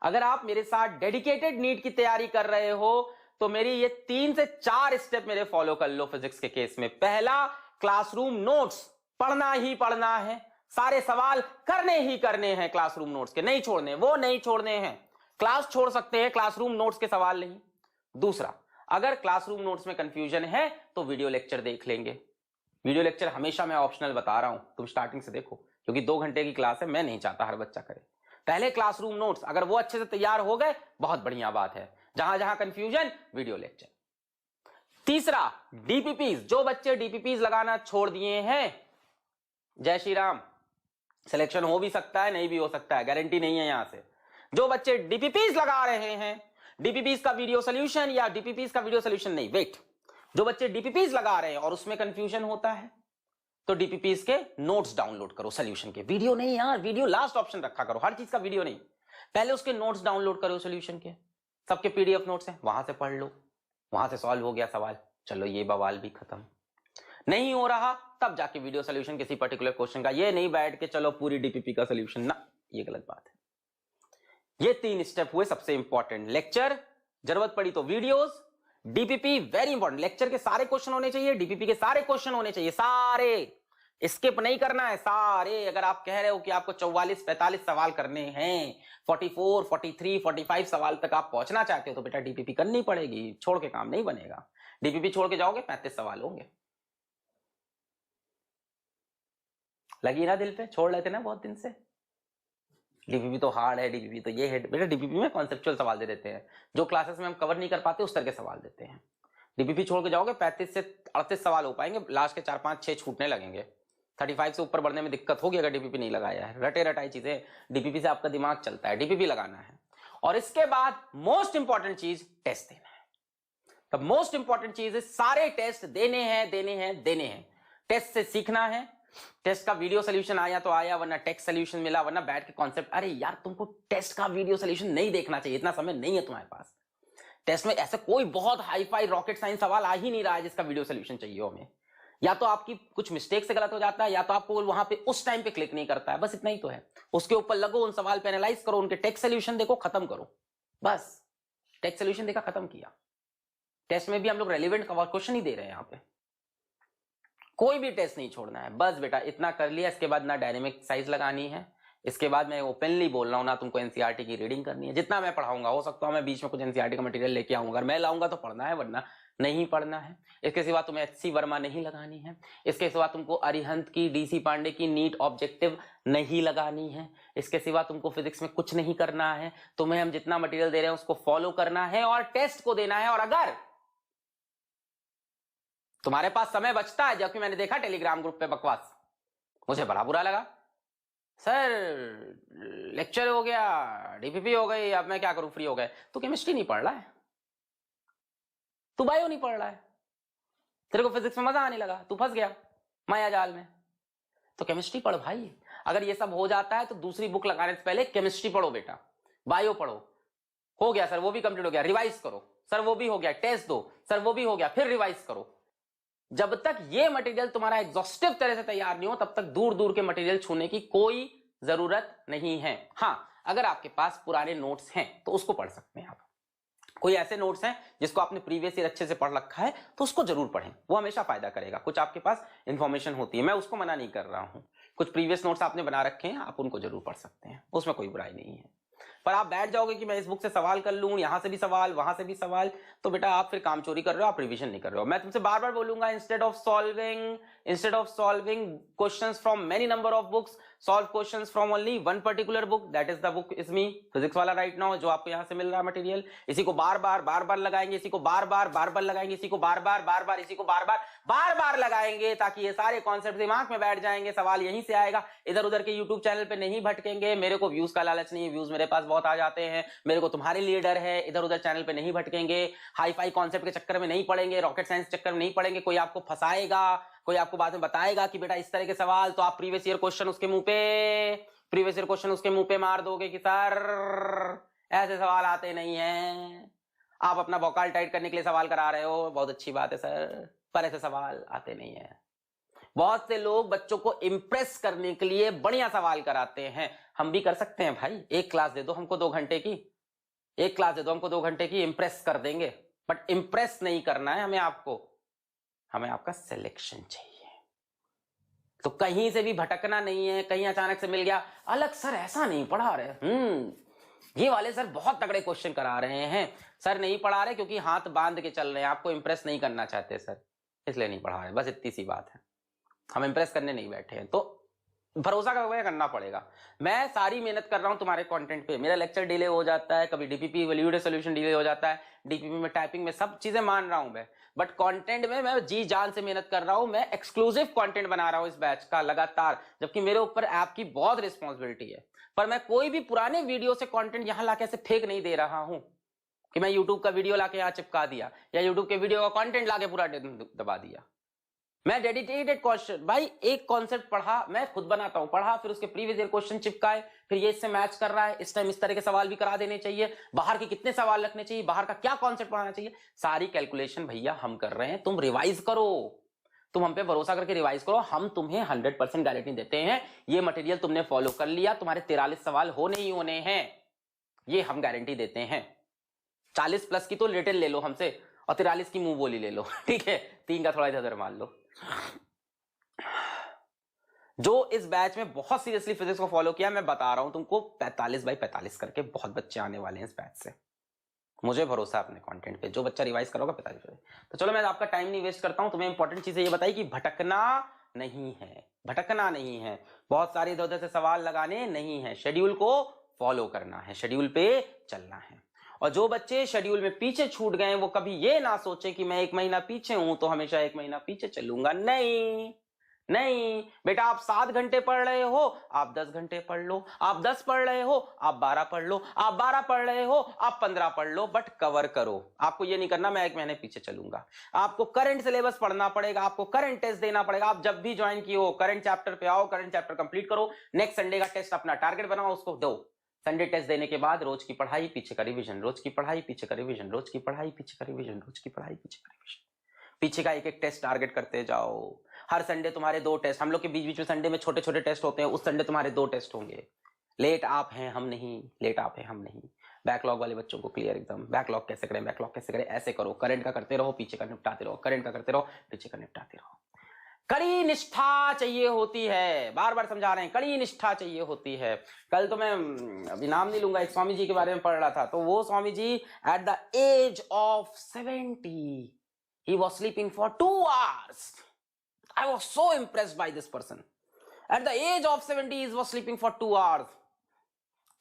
अगर आप मेरे साथ डेडिकेटेड नीट की तैयारी कर रहे हो तो मेरी ये 3 से 4 स्टेप मेरे फॉलो कर लो फिजिक्स के केस में। पहला, क्लासरूम नोट्स पढ़ना ही पढ़ना है, सारे सवाल करने ही करने हैं क्लासरूम नोट्स के, नहीं छोड़ने, वो नहीं छोड़ने हैं। क्लास छोड़ सकते हैं, क्लासरूम नोट्स के सवाल नहीं। दूसरा, अगर क्लासरूम नोट्स में कंफ्यूजन है तो वीडियो लेक्चर देख लेंगे। वीडियो लेक्चर हमेशा मैं ऑप्शनल बता रहा हूं, तुम स्टार्टिंग से देखो, क्योंकि 2 घंटे की क्लास है, मैं नहीं चाहता हर बच्चा करे। पहले क्लासरूम नोट्स, अगर वो अच्छे से तैयार हो गए बहुत बढ़िया बात है, जहां जहां कंफ्यूजन वीडियो लेक्चर। तीसरा, डीपीपीज, जो बच्चे डीपीपीज लगाना छोड़ दिए हैं, जय श्री राम, सिलेक्शन हो भी सकता है नहीं भी हो सकता है, गारंटी नहीं है यहां से। जो बच्चे डीपीपीज लगा रहे हैं, डीपीपीज का वीडियो सोल्यूशन या डीपीपीज का वीडियो सोल्यूशन नहीं, वेट, जो बच्चे डीपीपीज लगा रहे हैं और उसमें कंफ्यूजन होता है तो डीपीपीज के नोट्स डाउनलोड करो, सोल्यूशन के। वीडियो नहीं यार, वीडियो लास्ट ऑप्शन रखा करो, हर चीज का वीडियो नहीं, पहले उसके नोट्स डाउनलोड करो सोल्यूशन के, सबके पीडीएफ नोट्स हैं, वहां से पढ़ लो, वहां से सॉल्व हो गया सवाल, चलो ये बवाल भी खत्म। नहीं हो रहा तब जाके वीडियो सोल्यूशन किसी पर्टिकुलर क्वेश्चन का, ये नहीं बैठ के चलो पूरी डीपीपी का सोल्यूशन, ना, ये गलत बात है। ये 3 स्टेप हुए सबसे इंपॉर्टेंट, लेक्चर, जरूरत पड़ी तो videos, DPP very important, lecture के सारे क्वेश्चन होने चाहिए, डीपीपी के सारे क्वेश्चन होने चाहिए, सारे, स्किप नहीं करना है, सारे। अगर आप कह रहे हो कि आपको 44-45 सवाल करने हैं, 44, 43, 45 सवाल तक आप पहुंचना चाहते हो तो बेटा डीपीपी करनी पड़ेगी, छोड़ के काम नहीं बनेगा। डीपीपी छोड़ के जाओगे 35 सवाल होंगे। लगी ना दिल पे, छोड़ लेते ना बहुत दिन से। डीपीपी तो हार्ड है, डीपीपी तो ये है बेटा, डीपीपी में कॉन्सेप्चुअल सवाल दे देते हैं, जो क्लासेस में हम कवर नहीं कर पाते उस तरह के सवाल देते हैं। डीपीपी छोड़ के जाओगे 35 से 38 सवाल हो पाएंगे, लास्ट के 4-5-6 छूटने लगेंगे, 35 से ऊपर बढ़ने में दिक्कत होगी अगर डीपीपी नहीं लगाया है। रटे रटाई चीजें, डीपीपी से आपका दिमाग चलता है, डीपीपी लगाना है। और इसके बाद मोस्ट इंपॉर्टेंट चीज, टेस्ट देना है। द मोस्ट इंपॉर्टेंट चीज है, सारे टेस्ट देने हैं, देने हैं, देने हैं। टेस्ट से सीखना है, टेस्ट का वीडियो सोल्यूशन आया तो आया, वरना टेक्स्ट सोल्यूशन मिला, वरना बैठ के कॉन्सेप्ट। अरे यार, तुमको टेस्ट का वीडियो सोल्यूशन नहीं देखना चाहिए, इतना समय नहीं है तुम्हारे पास। टेस्ट में ऐसा कोई बहुत हाई फाई रॉकेट साइंस सवाल आ ही नहीं रहा है जिसका वीडियो सोल्यूशन चाहिए हमें। या तो आपकी कुछ मिस्टेक से गलत हो जाता है, या तो आपको वहां पे उस टाइम पे क्लिक नहीं करता है, बस इतना ही तो है। उसके ऊपर लगो, उन सवाल पे एनालाइज करो, उनके टेक्स्ट सोल्यूशन देखो, खत्म करो, बस। टेक्स्ट सोल्यूशन देखा, खत्म किया। टेस्ट में भी हम लोग रेलिवेंट क्वेश्चन ही दे रहे हैं यहाँ पे, कोई भी टेस्ट नहीं छोड़ना है, बस बेटा इतना कर लिया। इसके बाद ना डायनेमिक साइज लगानी है, इसके बाद मैं ओपनली बोल रहा हूं ना, तुमको एनसीईआरटी की रीडिंग करनी है। जितना मैं पढ़ाऊंगा, हो सकता है मैं बीच में कुछ एनसीईआरटी का मटेरियल लेके आऊंगा, अगर मैं लाऊंगा तो पढ़ना है, वरना नहीं पढ़ना है। इसके सिवा तुम्हें एचसी वर्मा नहीं लगानी है, इसके सिवा तुमको अरिहंत की, डीसी पांडे की नीट ऑब्जेक्टिव नहीं लगानी है, इसके सिवा तुमको फिजिक्स में कुछ नहीं करना है। तुम्हें हम जितना मटेरियल दे रहे हैं उसको फॉलो करना है और टेस्ट को देना है। और अगर तुम्हारे पास समय बचता है, जबकि मैंने देखा टेलीग्राम ग्रुप पे बकवास, मुझे बड़ा बुरा लगा, सर लेक्चर हो गया, डीपीपी हो गई, अब मैं क्या करूं, फ्री हो गए। तू केमिस्ट्री नहीं पढ़ रहा है, तू बायो नहीं पढ़ रहा है, तेरे को फिजिक्स में मजा आने लगा, तू फंस गया माया जाल में, तो केमिस्ट्री पढ़ भाई। अगर ये सब हो जाता है तो दूसरी बुक लगाने से पहले केमिस्ट्री पढ़ो बेटा, बायो पढ़ो। हो गया सर, वो भी कंप्लीट हो गया, रिवाइज करो, सर वो भी हो गया, टेस्ट दो, सर वो भी हो गया, फिर रिवाइज करो। जब तक ये मटेरियल तुम्हारा एग्जॉस्टिव तरह से तैयार नहीं हो, तब तक दूर दूर के मटेरियल छूने की कोई जरूरत नहीं है। हां, अगर आपके पास पुराने नोट्स हैं तो उसको पढ़ सकते हैं आप। कोई ऐसे नोट्स हैं जिसको आपने प्रीवियस ईयर अच्छे से पढ़ रखा है तो उसको जरूर पढ़ें, वो हमेशा फायदा करेगा। कुछ आपके पास इंफॉर्मेशन होती है, मैं उसको मना नहीं कर रहा हूं, कुछ प्रीवियस नोट्स आपने बना रखे हैं, आप उनको जरूर पढ़ सकते हैं, उसमें कोई बुराई नहीं है। पर आप बैठ जाओगे कि मैं इस बुक से सवाल कर लूं, यहां से भी सवाल, वहां से भी सवाल, तो बेटा आप फिर काम चोरी कर रहे हो, आप रिवीजन नहीं कर रहे हो। मैं तुमसे बार बार बोलूंगा, instead of solving questions from many number of books, solve questions from only one particular book, that is the book is me, physics वाला राइट नाउ, जो आपको यहां से मिल रहा है मटेरियल। इसी को बार बार लगाएंगे, इसी को बार बार लगाएंगे, इसी को बार बार इसी को बार लगाएंगे, ताकि ये सारे कॉन्सेप्ट दिमाग में बैठ जाएंगे, सवाल यहीं से आएगा, इधर उधर के यूट्यूब चैनल पे नहीं भटकेंगे। मेरे को व्यूज का लालच नहीं है, व्यूज मेरे पास बहुत आ जाते हैं, मेरे को तुम्हारे लिए डर है, इधर उधर चैनल पे नहीं भटकेंगे, हाई फाई कॉन्सेप्ट के चक्कर में नहीं पड़ेंगे, रॉकेट साइंस चक्कर में नहीं पड़ेंगे, कोई आपको फंसाएगा, कोई आपको बाद में बताएगा कि बेटा इस तरह के सवाल, तो आप प्रीवियस ईयर क्वेश्चन उसके मुंह पे मार दोगे कि सर ऐसे सवाल आते नहीं है। आप अपना वोकल टाइट करने के लिए सवाल करा रहे हो, बहुत अच्छी बात है सर, पर ऐसे सवाल आते नहीं है। बहुत से लोग बच्चों को इंप्रेस करने के लिए बढ़िया सवाल कराते हैं, हम भी कर सकते हैं भाई, एक क्लास दे दो हमको 2 घंटे की, एक क्लास दे दो हमको 2 घंटे की, इंप्रेस कर देंगे, बट इंप्रेस नहीं करना है हमें आपको, हमें आपका सिलेक्शन चाहिए। तो कहीं से भी भटकना नहीं है, कहीं अचानक से मिल गया अलग सर ऐसा नहीं पढ़ा रहे, ये वाले सर बहुत तगड़े क्वेश्चन करा रहे हैं, सर नहीं पढ़ा रहे क्योंकि हाथ बांध के चल रहे हैं, आपको इंप्रेस नहीं करना चाहते सर, इसलिए नहीं पढ़ा रहे, बस इतनी सी बात है। हम इंप्रेस करने नहीं बैठे हैं, तो भरोसा करना पड़ेगा। मैं सारी मेहनत कर रहा हूं तुम्हारे कंटेंट पे, मेरा लेक्चर डिले हो जाता है, कभी डीपीपी वीडियो सॉल्यूशन डिले हो जाता है, डीपीपी में टाइपिंग में सब चीजें मान रहा हूं मैं, बट कंटेंट में मैं जी जान से मेहनत कर रहा हूं, मैं एक्सक्लूसिव कंटेंट बना रहा हूं इस बैच का लगातार, जबकि मेरे ऊपर ऐप की बहुत रिस्पॉन्सिबिलिटी है। पर मैं कोई भी पुराने वीडियो से कंटेंट यहां लाके ऐसे फेंक नहीं दे रहा हूं कि मैं यूट्यूब का वीडियो लाके यहां चिपका दिया या यूट्यूब के वीडियो का कंटेंट लाके पूरा दबा दिया। मैं डेडिकेटेड क्वेश्चन, भाई एक कॉन्सेप्ट पढ़ा, मैं खुद बनाता हूं, पढ़ा फिर उसके प्रीवियस ईयर क्वेश्चन चिपकाए, फिर ये इससे मैच कर रहा है, इस टाइम इस तरह के सवाल भी करा देने चाहिए, बाहर के कितने सवाल रखने चाहिए, बाहर का क्या कॉन्सेप्ट पढ़ाना चाहिए, सारी कैलकुलेशन भैया हम कर रहे हैं। तुम रिवाइज करो, तुम हम पे भरोसा करके रिवाइज करो, हम तुम्हें 100% गारंटी देते हैं ये मटेरियल तुमने फॉलो कर लिया, तुम्हारे 43 सवाल होने ही होने हैं, ये हम गारंटी देते हैं। 40 प्लस की तो रिटन ले लो हमसे और 43 की मुंह बोली ले लो, ठीक है, 3 का थोड़ा इधर मान लो। जो इस बैच में बहुत सीरियसली फिजिक्स को फॉलो किया, मैं बता रहा हूं तुमको 45 बाई 45 करके बहुत बच्चे आने वाले हैं इस बैच से, मुझे भरोसा है अपने कंटेंट पे, जो बच्चा रिवाइज करोगा 45 बजे। तो चलो मैं आपका टाइम नहीं वेस्ट करता हूं, तुम्हें इंपॉर्टेंट चीजें ये बताई कि भटकना नहीं है, भटकना नहीं है, बहुत सारे इधर उधर से सवाल लगाने नहीं है, शेड्यूल को फॉलो करना है, शेड्यूल पे चलना है। और जो बच्चे शेड्यूल में पीछे छूट गए वो कभी ये ना सोचे कि मैं 1 महीना पीछे हूं तो हमेशा 1 महीना पीछे चलूंगा, नहीं नहीं बेटा, आप 7 घंटे पढ़ रहे हो, आप 10 घंटे पढ़ लो, आप 10 पढ़ रहे हो, आप 12 पढ़ लो, आप 12 पढ़ रहे हो, आप 15 पढ़ लो, बट कवर करो। आपको ये नहीं करना मैं 1 महीने पीछे चलूंगा, आपको करंट सिलेबस पढ़ना पड़ेगा, आपको करंट टेस्ट देना पड़ेगा। आप जब भी ज्वाइन किए हो करंट चैप्टर पे आओ, करंट चैप्टर कंप्लीट करो, नेक्स्ट संडे का टेस्ट अपना टारगेट बनाओ, उसको दो। संडे टेस्ट देने के बाद रोज की पढ़ाई पीछे का रिवीजन, रोज की पढ़ाई पीछे का रिवीजन, रोज की पढ़ाई पीछे का रिवीजन, रोज की पढ़ाई पीछे का रिवीजन, पीछे का एक एक टेस्ट टारगेट करते जाओ। हर संडे तुम्हारे 2 टेस्ट, हम लोग के बीच बीच में संडे में छोटे छोटे टेस्ट होते हैं, उस संडे तुम्हारे 2 टेस्ट होंगे। लेट आप हैं हम नहीं, लेट आप हैं हम नहीं। बैकलॉग वाले बच्चों को क्लियर एकदम, बैकलॉग कैसे करें, बैकलॉग कैसे करें, ऐसे करो, करंट का करते रहो, पीछे का निपटाते रहो, करंट का करते रहो, पीछे का निपटाते रहो। कड़ी निष्ठा चाहिए होती है, बार बार समझा रहे हैं, कड़ी निष्ठा चाहिए होती है। कल तो मैं अभी नाम नहीं लूंगा, एक स्वामी जी के बारे में पढ़ रहा था, तो वो Swami ji at the age of 70 he was sleeping for 2 hours. I was so impressed by this person. At the age of 70 he was sleeping for 2 hours.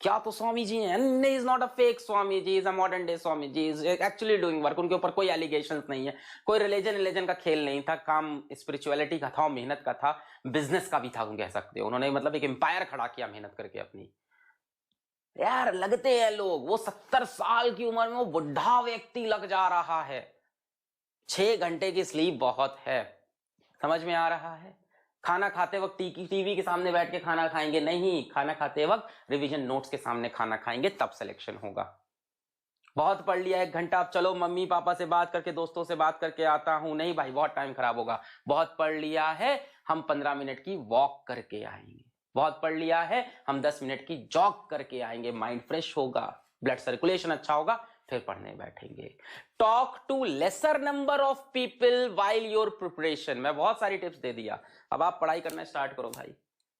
क्या तो स्वामी जी हैं, and he is not a fake Swami ji, is a modern day Swami ji, is actually doing work। उनके ऊपर कोई allegations नहीं है, कोई religion का खेल नहीं था, काम स्पिरिचुअलिटी का था और मेहनत का था, बिजनेस का भी था, कह सकते हो। उन्होंने मतलब एक एम्पायर खड़ा किया मेहनत करके अपनी। यार लगते हैं लोग, वो 70 साल की उम्र में वो बुढ़ा व्यक्ति लग जा रहा है। 6 घंटे की स्लीप बहुत है, समझ में आ रहा है। खाना खाते वक्त टीवी के सामने बैठ के खाना खाएंगे नहीं, खाना खाते वक्त रिवीजन नोट्स के सामने खाना खाएंगे, तब सिलेक्शन होगा। बहुत पढ़ लिया 1 घंटा, अब चलो मम्मी पापा से बात करके, दोस्तों से बात करके आता हूं, नहीं भाई बहुत टाइम खराब होगा। बहुत पढ़ लिया है, हम 15 मिनट की वॉक करके आएंगे। बहुत पढ़ लिया है, हम 10 मिनट की जॉग करके आएंगे, माइंड फ्रेश होगा, ब्लड सर्कुलेशन अच्छा होगा, फिर पढ़ने बैठेंगे। Talk to lesser number of people while your preparation. मैं बहुत सारी टिप्स दे दिया, अब आप पढ़ाई करना स्टार्ट करो भाई।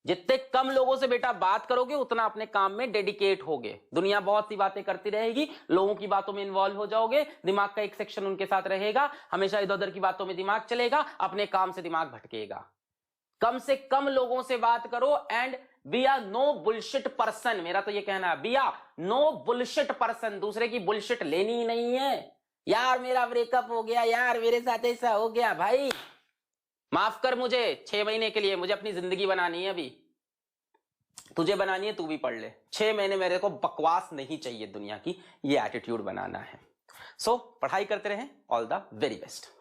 जितने कम लोगों से बेटा बात करोगे उतना अपने काम में डेडिकेट होगे। दुनिया बहुत सी बातें करती रहेगी, लोगों की बातों में इन्वॉल्व हो जाओगे, दिमाग का एक सेक्शन उनके साथ रहेगा, हमेशा इधर उधर की बातों में दिमाग चलेगा, अपने काम से दिमाग भटकेगा। कम से कम लोगों से बात करो and be a no bullshit person. मेरा तो ये कहना है, be a no bullshit person. दूसरे की बुलशिट लेनी ही नहीं है। यार मेरा ब्रेकअप हो गया, यार मेरे साथ ऐसा हो गया, भाई माफ कर मुझे 6 महीने के लिए, मुझे अपनी जिंदगी बनानी है, अभी तुझे बनानी है, तू भी पढ़ ले। 6 महीने मेरे को बकवास नहीं चाहिए दुनिया की, ये एटीट्यूड बनाना है। सो पढ़ाई करते रहें, ऑल द वेरी बेस्ट।